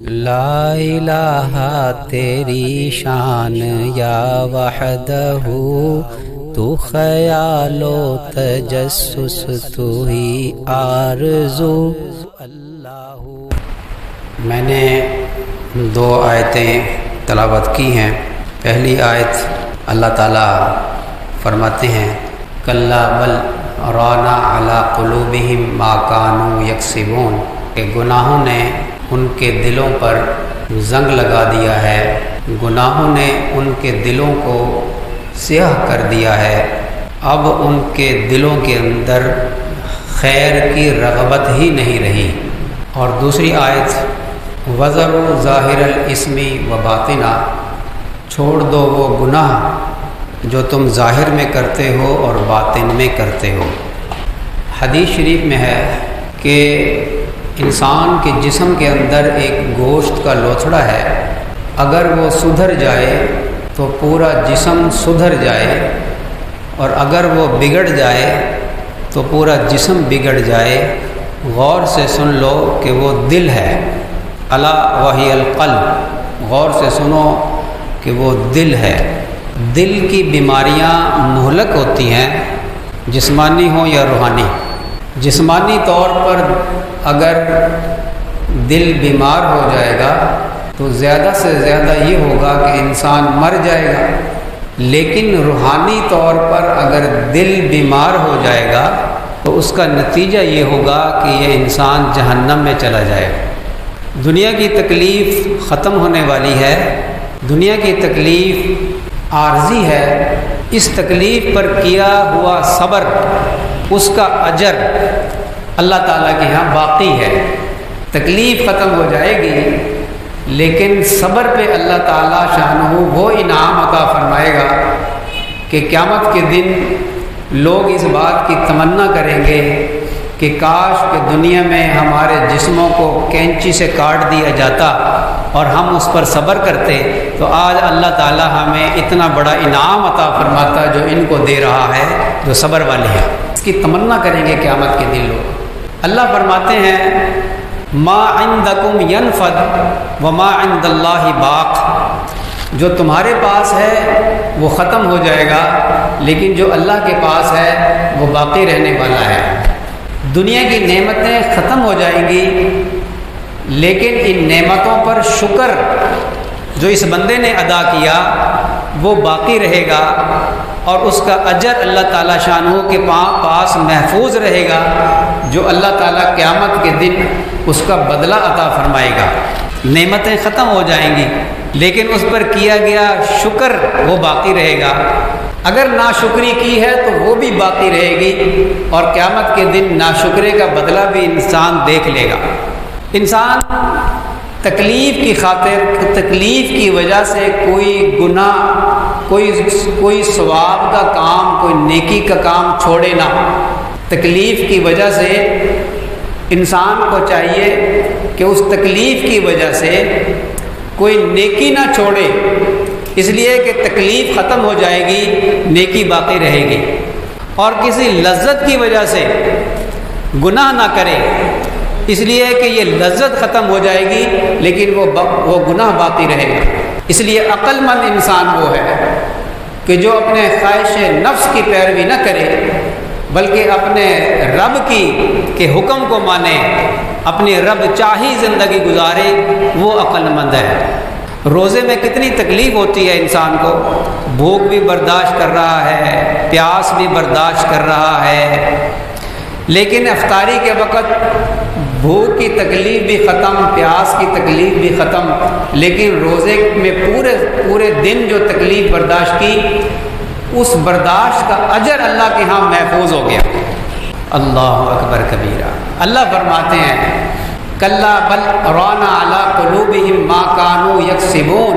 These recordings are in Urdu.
لا الہ تیری شان یا وحدہ تو خیال و تجسس تو ہی آرزو اللہ۔ میں نے 2 آیتیں تلاوت کی ہیں۔ پہلی آیت اللہ تعالیٰ فرماتے ہیں کلا بل رانا علی قلوبہم ما کانوا یکسبون، کہ گناہوں نے ان کے دلوں پر زنگ لگا دیا ہے، گناہوں نے ان کے دلوں کو سیاہ کر دیا ہے، اب ان کے دلوں کے اندر خیر کی رغبت ہی نہیں رہی۔ اور دوسری آیت وَذَرُوا ظَاهِرَ الْإِثْمِ وَبَاطِنَهُ، چھوڑ دو وہ گناہ جو تم ظاہر میں کرتے ہو اور باطن میں کرتے ہو۔ حدیث شریف میں ہے کہ انسان کے جسم کے اندر ایک گوشت کا لوتھڑا ہے، اگر وہ سدھر جائے تو پورا جسم سدھر جائے، اور اگر وہ بگڑ جائے تو پورا جسم بگڑ جائے۔ غور سے سن لو کہ وہ دل ہے، الا وہی القلب، غور سے سنو کہ وہ دل ہے۔ دل کی بیماریاں مہلک ہوتی ہیں، جسمانی ہوں یا روحانی۔ جسمانی طور پر اگر دل بیمار ہو جائے گا تو زیادہ سے زیادہ یہ ہوگا کہ انسان مر جائے گا، لیکن روحانی طور پر اگر دل بیمار ہو جائے گا تو اس کا نتیجہ یہ ہوگا کہ یہ انسان جہنم میں چلا جائے گا۔ دنیا کی تکلیف ختم ہونے والی ہے، دنیا کی تکلیف عارضی ہے، اس تکلیف پر کیا ہوا صبر، اس کا اجر اللہ تعالیٰ کے ہاں باقی ہے۔ تکلیف ختم ہو جائے گی لیکن صبر پہ اللہ تعالیٰ شانہ وہ انعام عطا فرمائے گا کہ قیامت کے دن لوگ اس بات کی تمنا کریں گے کہ کاش کہ دنیا میں ہمارے جسموں کو کینچی سے کاٹ دیا جاتا اور ہم اس پر صبر کرتے تو آج اللہ تعالیٰ ہمیں اتنا بڑا انعام عطا فرماتا جو ان کو دے رہا ہے جو صبر والے ہیں۔ اس کی تمنا کریں گے قیامت کے دن لوگ۔ اللہ فرماتے ہیں ما عندکم ینفد وما عند اللہ باق، جو تمہارے پاس ہے وہ ختم ہو جائے گا لیکن جو اللہ کے پاس ہے وہ باقی رہنے والا ہے۔ دنیا کی نعمتیں ختم ہو جائیں گی لیکن ان نعمتوں پر شکر جو اس بندے نے ادا کیا وہ باقی رہے گا، اور اس کا اجر اللہ تعالیٰ شانہ کے پاس محفوظ رہے گا، جو اللہ تعالیٰ قیامت کے دن اس کا بدلہ عطا فرمائے گا۔ نعمتیں ختم ہو جائیں گی لیکن اس پر کیا گیا شکر وہ باقی رہے گا، اگر ناشکری کی ہے تو وہ بھی باقی رہے گی، اور قیامت کے دن ناشکرے کا بدلہ بھی انسان دیکھ لے گا۔ انسان تکلیف کی خاطر، تکلیف کی وجہ سے کوئی گناہ، کوئی ثواب کا کام، کوئی نیکی کا کام چھوڑے نہ۔ تکلیف کی وجہ سے انسان کو چاہیے کہ اس تکلیف کی وجہ سے کوئی نیکی نہ چھوڑے، اس لیے کہ تکلیف ختم ہو جائے گی، نیکی باقی رہے گی۔ اور کسی لذت کی وجہ سے گناہ نہ کرے، اس لیے کہ یہ لذت ختم ہو جائے گی لیکن وہ گناہ باقی رہے گا۔ اس لیے عقل مند انسان وہ ہے کہ جو اپنے خواہش نفس کی پیروی نہ کرے بلکہ اپنے رب کے حکم کو مانے، اپنی رب چاہی زندگی گزارے، وہ عقل مند ہے۔ روزے میں کتنی تکلیف ہوتی ہے انسان کو، بھوک بھی برداشت کر رہا ہے، پیاس بھی برداشت کر رہا ہے، لیکن افطاری کے وقت بھوک کی تکلیف بھی ختم، پیاس کی تکلیف بھی ختم، لیکن روزے میں پورے دن جو تکلیف برداشت کی اس برداشت کا اجر اللہ کے ہاں محفوظ ہو گیا۔ اللہ اکبر کبیرہ۔ اللہ فرماتے ہیں کلا بل ران علی قلوبہم ما کانوا یکسبون،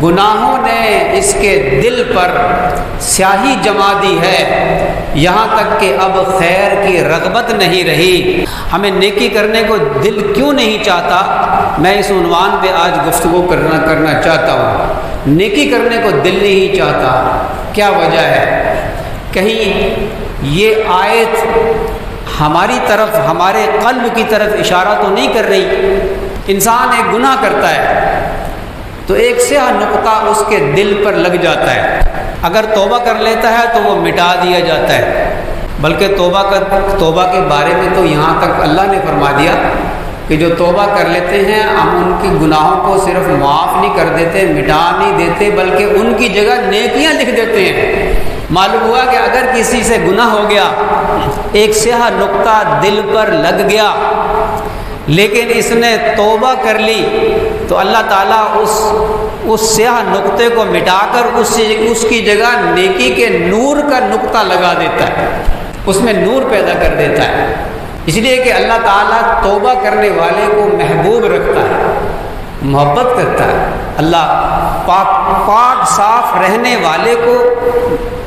گناہوں نے اس کے دل پر سیاہی جما دی ہے، یہاں تک کہ اب خیر کی رغبت نہیں رہی۔ ہمیں نیکی کرنے کو دل کیوں نہیں چاہتا، میں اس عنوان پہ آج گفتگو کرنا چاہتا ہوں۔ نیکی کرنے کو دل نہیں چاہتا، کیا وجہ ہے؟ کہیں یہ آیت ہماری طرف، ہمارے قلب کی طرف اشارہ تو نہیں کر رہی انسان ایک گناہ کرتا ہے تو ایک سیاہ نقطہ اس کے دل پر لگ جاتا ہے، اگر توبہ کر لیتا ہے تو وہ مٹا دیا جاتا ہے، بلکہ توبہ کے بارے میں تو یہاں تک اللہ نے فرما دیا کہ جو توبہ کر لیتے ہیں ہم ان کی گناہوں کو صرف معاف نہیں کر دیتے، مٹا نہیں دیتے، بلکہ ان کی جگہ نیکیاں لکھ دیتے ہیں۔ معلوم ہوا کہ اگر کسی سے گناہ ہو گیا، ایک سیاہ نقطہ دل پر لگ گیا، لیکن اس نے توبہ کر لی تو اللہ تعالیٰ اس سیاہ نقطے کو مٹا کر اس کی جگہ نیکی کے نور کا نقطہ لگا دیتا ہے، اس میں نور پیدا کر دیتا ہے۔ اس لیے کہ اللہ تعالیٰ توبہ کرنے والے کو محبوب رکھتا ہے، محبت کرتا ہے۔ اللہ پاک صاف رہنے والے کو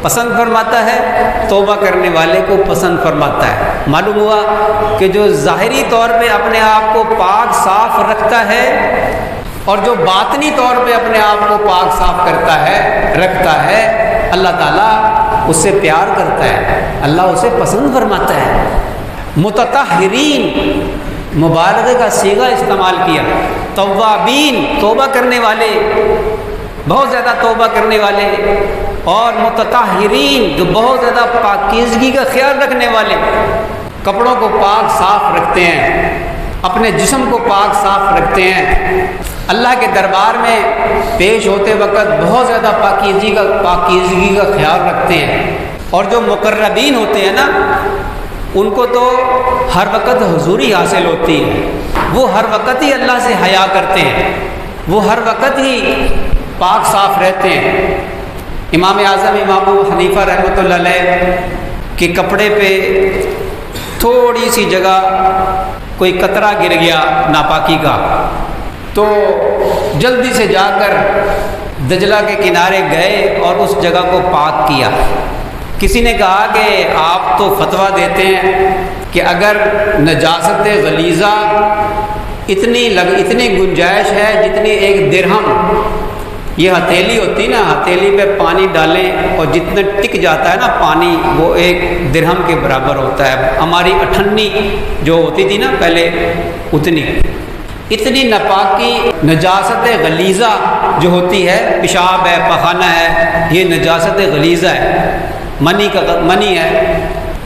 پسند فرماتا ہے، توبہ کرنے والے کو پسند فرماتا ہے۔ معلوم ہوا کہ جو ظاہری طور پہ اپنے آپ کو پاک صاف رکھتا ہے اور جو باطنی طور پہ اپنے آپ کو پاک صاف رکھتا ہے، اللہ تعالیٰ اس سے پیار کرتا ہے، اللہ اسے پسند فرماتا ہے۔ متطہرین مبالغے کا صیغہ استعمال کیا، توابین توبہ کرنے والے، بہت زیادہ توبہ کرنے والے، اور متطہرین جو بہت زیادہ پاکیزگی کا خیال رکھنے والے، کپڑوں کو پاک صاف رکھتے ہیں، اپنے جسم کو پاک صاف رکھتے ہیں، اللہ کے دربار میں پیش ہوتے وقت بہت زیادہ پاکیزگی کا خیال رکھتے ہیں۔ اور جو مقربین ہوتے ہیں نا، ان کو تو ہر وقت حضوری حاصل ہوتی ہے، وہ ہر وقت ہی اللہ سے حیا کرتے ہیں، وہ ہر وقت ہی پاک صاف رہتے ہیں۔ امام اعظم امام ابو حنیفہ رحمۃ اللہ علیہ کے کپڑے پہ تھوڑی سی جگہ کوئی قطرہ گر گیا ناپاکی کا، تو جلدی سے جا کر دجلہ کے کنارے گئے اور اس جگہ کو پاک کیا۔ کسی نے کہا کہ آپ تو فتویٰ دیتے ہیں کہ اگر نجاست غلیظہ اتنی گنجائش ہے جتنی ایک درہم، یہ ہتھیلی ہوتی نا، ہتھیلی پہ پانی ڈالیں اور جتنا ٹک جاتا ہے نا پانی، وہ ایک درہم کے برابر ہوتا ہے۔ ہماری اٹھنی جو ہوتی تھی نا پہلے، اتنی ناپاکی نجاست غلیظہ جو ہوتی ہے، پیشاب ہے، پخانہ ہے، یہ نجاست غلیظہ ہے، منی ہے،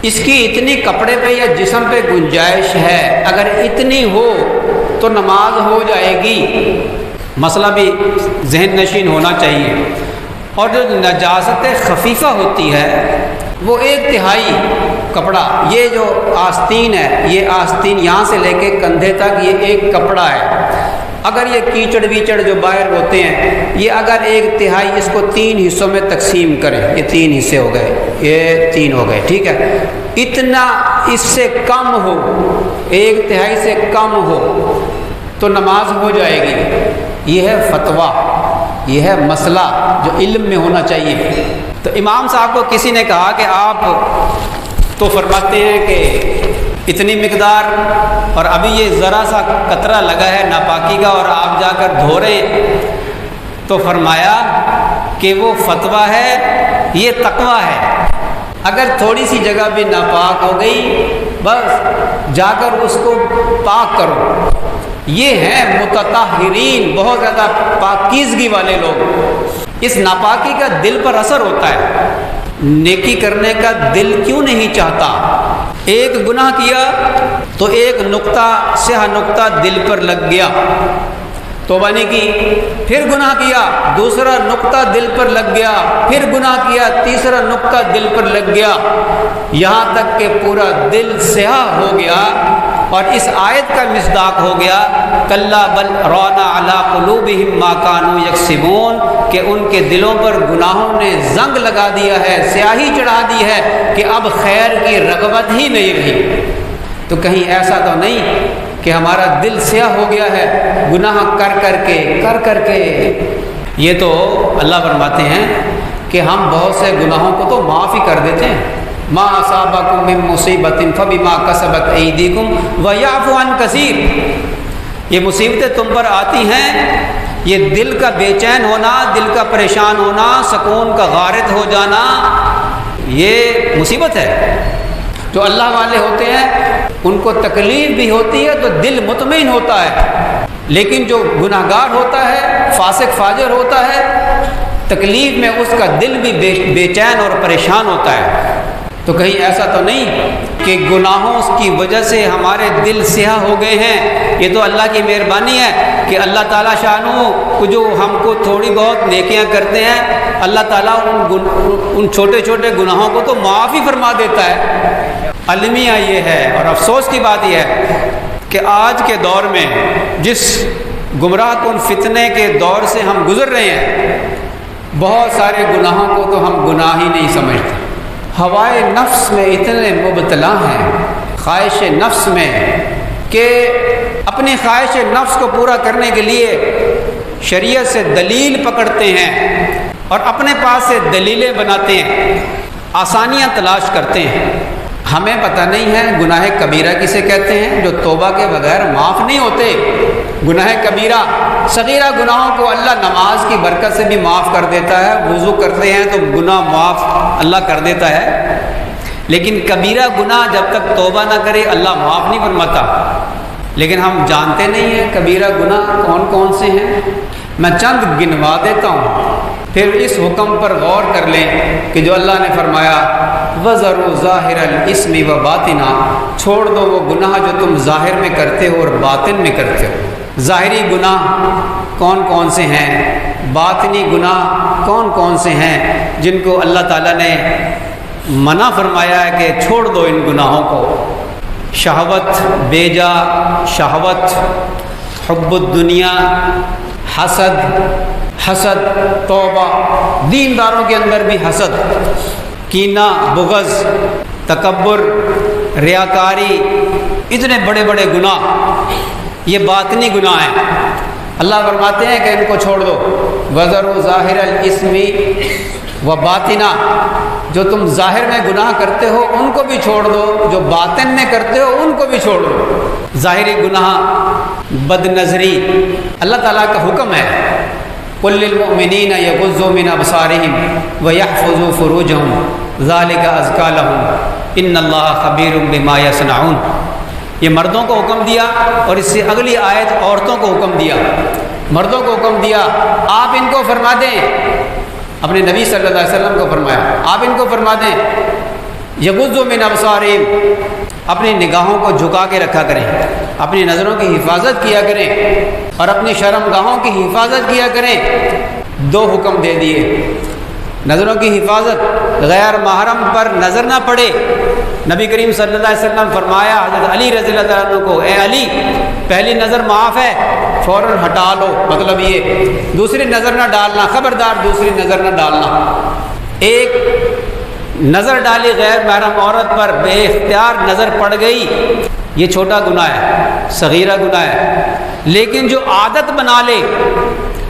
اس کی اتنی کپڑے پہ یا جسم پہ گنجائش ہے، اگر اتنی ہو تو نماز ہو جائے گی۔ مسئلہ بھی ذہن نشین ہونا چاہیے۔ اور جو نجاست خفیفہ ہوتی ہے وہ 1/3 کپڑا، یہ جو آستین ہے، یہ آستین یہاں سے لے کے کندھے تک یہ ایک کپڑا ہے۔ اگر یہ کیچڑ ویچڑ جو باہر ہوتے ہیں، یہ اگر 1/3 اس کو 3 حصوں میں تقسیم کریں، یہ 3 حصے ہو گئے، یہ 3 ہو گئے، ٹھیک ہے، اتنا اس سے کم ہو، 1/3 سے کم ہو تو نماز ہو جائے گی۔ یہ ہے فتویٰ، یہ ہے مسئلہ جو علم میں ہونا چاہیے۔ تو امام صاحب کو کسی نے کہا کہ آپ تو فرماتے ہیں کہ اتنی مقدار، اور ابھی یہ ذرا سا قطرہ لگا ہے ناپاکی کا اور آپ جا کر دھو رہے ہیں، تو فرمایا کہ وہ فتویٰ ہے، یہ تقویٰ ہے۔ اگر تھوڑی سی جگہ بھی ناپاک ہو گئی، بس جا کر اس کو پاک کرو۔ یہ ہیں متطہرین، بہت زیادہ پاکیزگی والے لوگ۔ اس ناپاکی کا دل پر اثر ہوتا ہے، نیکی کرنے کا دل کیوں نہیں چاہتا؟ ایک گناہ کیا تو ایک نقطہ، سیاہ نقطہ دل پر لگ گیا، توبہ نہیں کی، پھر گناہ کیا، دوسرا نقطہ دل پر لگ گیا، پھر گناہ کیا، تیسرا نقطہ دل پر لگ گیا، یہاں تک کہ پورا دل سیاہ ہو گیا۔ اور اس آیت کا مصداق ہو گیا کلا بل ران علی قلوبہم ما کانوا یکسبون، کہ ان کے دلوں پر گناہوں نے زنگ لگا دیا ہے، سیاہی چڑھا دی ہے کہ اب خیر کی رغبت ہی نہیں رہی۔ تو کہیں ایسا تو نہیں کہ ہمارا دل سیاہ ہو گیا ہے گناہ کر کر کے۔ یہ تو اللہ فرماتے ہیں کہ ہم بہت سے گناہوں کو تو معاف ہی کر دیتے ہیں۔ ما اصابکم من مصیبت فبما کسبت ایدیکم ویعفو عن کثیر، یہ مصیبتیں تم پر آتی ہیں، یہ دل کا بے چین ہونا، دل کا پریشان ہونا، سکون کا غارت ہو جانا، یہ مصیبت ہے۔ جو اللہ والے ہوتے ہیں ان کو تکلیف بھی ہوتی ہے تو دل مطمئن ہوتا ہے، لیکن جو گناہگار ہوتا ہے، فاسق فاجر ہوتا ہے، تکلیف میں اس کا دل بھی بے چین اور پریشان ہوتا ہے۔ تو کہیں ایسا تو نہیں کہ گناہوں کی وجہ سے ہمارے دل سیاہ ہو گئے ہیں؟ یہ تو اللہ کی مہربانی ہے کہ اللہ تعالیٰ شانو جو ہم کو تھوڑی بہت نیکیاں کرتے ہیں، اللہ تعالیٰ ان چھوٹے چھوٹے گناہوں کو تو معاف ہی فرما دیتا ہے۔ المیہ یہ ہے اور افسوس کی بات یہ ہے کہ آج کے دور میں جس گمراہ کن فتنے کے دور سے ہم گزر رہے ہیں، بہت سارے گناہوں کو تو ہم گناہ ہی نہیں سمجھتے۔ ہوائے نفس میں اتنے مبتلا ہیں، خواہش نفس میں، کہ اپنی خواہش نفس کو پورا کرنے کے لیے شریعت سے دلیل پکڑتے ہیں اور اپنے پاس سے دلیلیں بناتے ہیں، آسانیاں تلاش کرتے ہیں۔ ہمیں پتہ نہیں ہے گناہ کبیرہ کسے کہتے ہیں، جو توبہ کے بغیر معاف نہیں ہوتے۔ گناہ کبیرہ، صغیرہ گناہوں کو اللہ نماز کی برکت سے بھی معاف کر دیتا ہے، وضو کرتے ہیں تو گناہ معاف اللہ کر دیتا ہے، لیکن کبیرہ گناہ جب تک توبہ نہ کرے اللہ معاف نہیں فرماتا۔ لیکن ہم جانتے نہیں ہیں کبیرہ گناہ کون کون سے ہیں۔ میں چند گنوا دیتا ہوں، پھر اس حکم پر غور کر لیں کہ جو اللہ نے فرمایا وَذَرُوا ظَاهِرَ الْإِثْمِ وَبَاطِنَهُ، چھوڑ دو وہ گناہ جو تم ظاہر میں کرتے ہو اور باطن میں کرتے ہو۔ ظاہری گناہ کون کون سے ہیں، باطنی گناہ کون کون سے ہیں جن کو اللہ تعالیٰ نے منع فرمایا ہے کہ چھوڑ دو ان گناہوں کو۔ شہوت، بیجا شہوت، حب الدنیا، حسد، توبہ، دینداروں کے اندر بھی حسد، کینہ، بغض، تکبر، ریاکاری، اتنے بڑے بڑے گناہ، یہ باطنی گناہ ہیں۔ اللہ فرماتے ہیں کہ ان کو چھوڑ دو، وَذَرُوا ظَاهِرَ الْإِثْمِ وَبَاطِنَهُ، جو تم ظاہر میں گناہ کرتے ہو ان کو بھی چھوڑ دو، جو باطن میں کرتے ہو ان کو بھی چھوڑ دو۔ ظاہری گناہ، بد نظری، اللہ تعالیٰ کا حکم ہے قُلْ لِلْمُؤْمِنِينَ يَغُضُّوا مِنْ أَبْصَارِهِمْ وَيَحْفَظُوا فُرُوجَهُمْ ذَلِكَ أَزْكَىٰ لَهُمْ إِنَّ اللَّهَ خَبِيرٌ بِمَا يَصْنَعُونَ۔ یہ مردوں کو حکم دیا، اور اس سے اگلی آیت عورتوں کو حکم دیا۔ مردوں کو حکم دیا آپ ان کو فرما دیں، اپنے نبی صلی اللہ علیہ وسلم کو فرمایا آپ ان کو فرما دیں یغضوا من ابصارہم، اپنی نگاہوں کو جھکا کے رکھا کریں، اپنی نظروں کی حفاظت کیا کریں اور اپنی شرمگاہوں کی حفاظت کیا کریں۔ دو حکم دے دیے، نظروں کی حفاظت، غیر محرم پر نظر نہ پڑے۔ نبی کریم صلی اللہ علیہ وسلم فرمایا حضرت علی رضی اللہ عنہ کو، اے علی پہلی نظر معاف ہے، فوراً ہٹا لو، مطلب یہ دوسری نظر نہ ڈالنا، خبردار دوسری نظر نہ ڈالنا۔ ایک نظر ڈالی غیر محرم عورت پر، بے اختیار نظر پڑ گئی، یہ چھوٹا گناہ ہے، صغیرہ گناہ ہے۔ لیکن جو عادت بنا لے،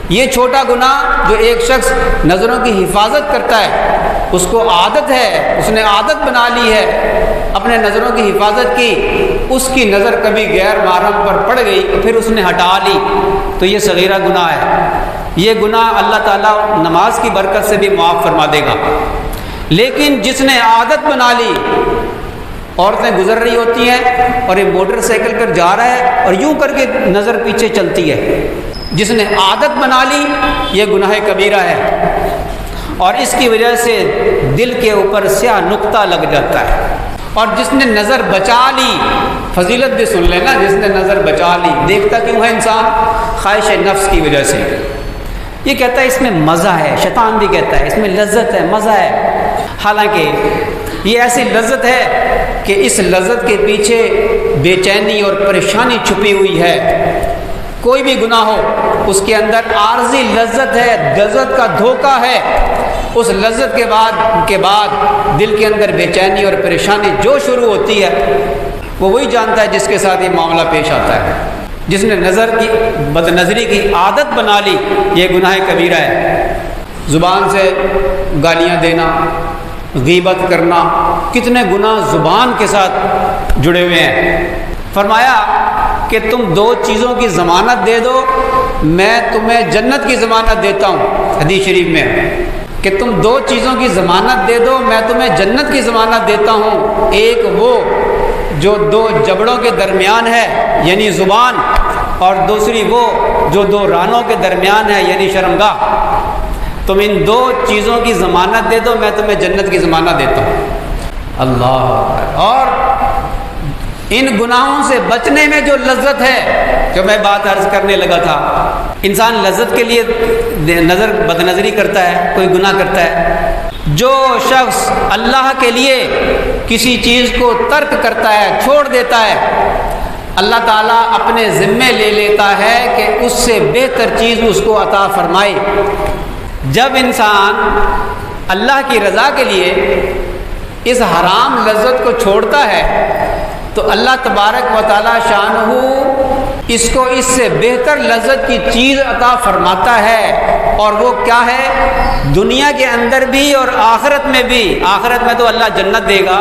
یہ چھوٹا گناہ جو ایک شخص نظروں کی حفاظت کرتا ہے، اس کو عادت ہے، اس نے عادت بنا لی ہے اپنے نظروں کی حفاظت کی، اس کی نظر کبھی غیر محرم پر پڑ گئی پھر اس نے ہٹا لی، تو یہ صغیرہ گناہ ہے۔ یہ گناہ اللہ تعالیٰ نماز کی برکت سے بھی معاف فرما دے گا۔ لیکن جس نے عادت بنا لی، عورتیں گزر رہی ہوتی ہیں اور یہ موٹر سائیکل پر جا رہا ہے اور یوں کر کے نظر پیچھے چلتی ہے، جس نے عادت بنا لی یہ گناہ کبیرہ ہے، اور اس کی وجہ سے دل کے اوپر سیاہ نقطہ لگ جاتا ہے۔ اور جس نے نظر بچا لی، فضیلت بھی سن لینا، جس نے نظر بچا لی، دیکھتا کیوں ہے انسان؟ خواہش نفس کی وجہ سے۔ یہ کہتا ہے اس میں مزہ ہے، شیطان بھی کہتا ہے اس میں لذت ہے، مزہ ہے، حالانکہ یہ ایسی لذت ہے کہ اس لذت کے پیچھے بے چینی اور پریشانی چھپی ہوئی ہے۔ کوئی بھی گناہ ہو اس کے اندر عارضی لذت ہے، لذت کا دھوکہ ہے، اس لذت کے بعد دل کے اندر بے چینی اور پریشانی جو شروع ہوتی ہے وہ وہی جانتا ہے جس کے ساتھ یہ معاملہ پیش آتا ہے۔ جس نے نظر کی بد نظری کی عادت بنا لی یہ گناہ کبیرہ ہے۔ زبان سے گالیاں دینا، غیبت کرنا، کتنے گناہ زبان کے ساتھ جڑے ہوئے ہیں۔ فرمایا کہ تم دو چیزوں کی ضمانت دے دو، میں تمہیں جنت کی ضمانت دیتا ہوں۔ حدیث شریف میں کہ تم دو چیزوں کی ضمانت دے دو، میں تمہیں جنت کی ضمانت دیتا ہوں۔ ایک وہ جو دو جبڑوں کے درمیان ہے، یعنی زبان، اور دوسری وہ جو دو رانوں کے درمیان ہے یعنی شرمگاہ، تم ان دو چیزوں کی ضمانت دے دو، میں تمہیں جنت کی ضمانت دیتا ہوں۔ اللہ اکبر۔ اور ان گناہوں سے بچنے میں جو لذت ہے، جو میں بات عرض کرنے لگا تھا، انسان لذت کے لیے بد نظری کرتا ہے، کوئی گناہ کرتا ہے۔ جو شخص اللہ کے لیے کسی چیز کو ترک کرتا ہے، چھوڑ دیتا ہے، اللہ تعالیٰ اپنے ذمے لے لیتا ہے کہ اس سے بہتر چیز اس کو عطا فرمائے۔ جب انسان اللہ کی رضا کے لیے اس حرام لذت کو چھوڑتا ہے تو اللہ تبارک و تعالیٰ شانہ اس کو اس سے بہتر لذت کی چیز عطا فرماتا ہے، اور وہ کیا ہے؟ دنیا کے اندر بھی اور آخرت میں بھی۔ آخرت میں تو اللہ جنت دے گا،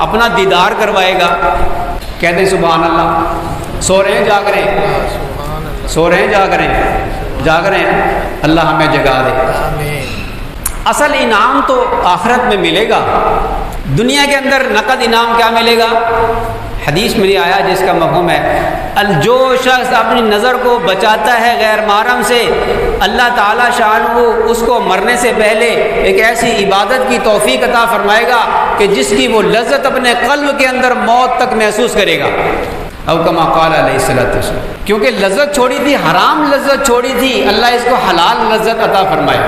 اپنا دیدار کروائے گا۔ کہتے ہیں سبحان اللہ۔ سو رہے ہیں جاگ رہے ہیں، سو رہے ہیں جاگ رہے ہیں، اللہ ہمیں جگا دے۔ اصل انعام تو آخرت میں ملے گا، دنیا کے اندر نقد انعام کیا ملے گا؟ حدیث میں نہیں آیا جس کا مفہوم ہے جو شخص اپنی نظر کو بچاتا ہے غیر محرم سے، اللہ تعالیٰ شانہ اس کو مرنے سے پہلے ایک ایسی عبادت کی توفیق عطا فرمائے گا کہ جس کی وہ لذت اپنے قلب کے اندر موت تک محسوس کرے گا۔ او کما قال علیہ الصلوۃ والسلام، کیونکہ لذت چھوڑی تھی، حرام لذت چھوڑی تھی، اللہ اس کو حلال لذت عطا فرمائے۔